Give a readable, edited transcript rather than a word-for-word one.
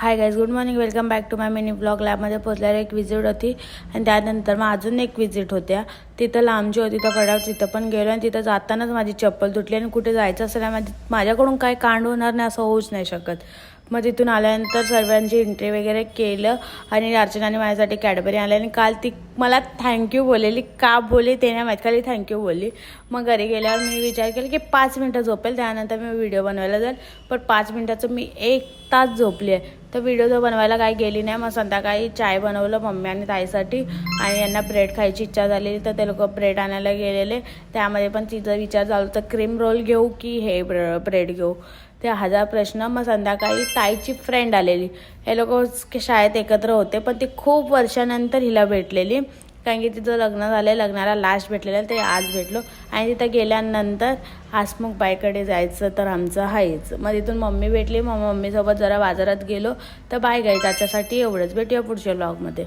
High guys, good morning. Welcome back to my mini blog. लॅबमध्ये पोचल्यावर एक visit होती आणि त्यानंतर मग अजून एक विजिट होत्या. तिथं लांबची होती तर कडाव तिथं पण गेलो आणि तिथं जातानाच माझी चप्पल तुटली आणि कुठे जायचं असेल माझ्याकडून काय कांड होणार नाही असं होऊच नाही शकत. मग तिथून आल्यानंतर सर्वांची एंट्री वगैरे केलं आणि अर्चनाने माझ्यासाठी कॅडबरी आणली आणि काल ती मला थँक्यू बोललेली. का बोलली ते नाही माहीत, खाली थँक्यू बोलली. मग घरी गेल्यावर मी विचार केला की 5 मिनटं झोपेल, त्यानंतर मी व्हिडिओ बनवायला जाईल. पण 5 मिनटाचं मी 1 तास झोपली आहे. तर व्हिडिओ तर बनवायला काही गेली नाही. मग संध्याकाळी चाय बनवलं मम्मी आणि ताईसाठी आणि यांना ब्रेड खायची इच्छा झालेली तर ते लोक ब्रेड आणायला गेलेले. त्यामध्ये पण तिचा विचार झाला तर क्रीम रोल घेऊ की हे ब्रेड घेऊ, ते 1000 प्रश्न. मग संध्याकाळी ताईची फ्रेंड आलेली. हे लोक शाळेत एकत्र होते पण ती खूप वर्षानंतर हिला भेटलेली, कारण की तिचं लग्न झालं, लग्नाला लास्ट भेटलेलं ते आज भेटलो. आणि तिथं गेल्यानंतर हसमुख बाईकडे जायचं तर आमचं आहेच. मग तिथून मम्मी भेटली. मग मम्मीसोबत जरा बाजारात गेलो. तर बाय गाईज, त्याच्यासाठी एवढंच. भेटूया पुढच्या व्लॉगमध्ये.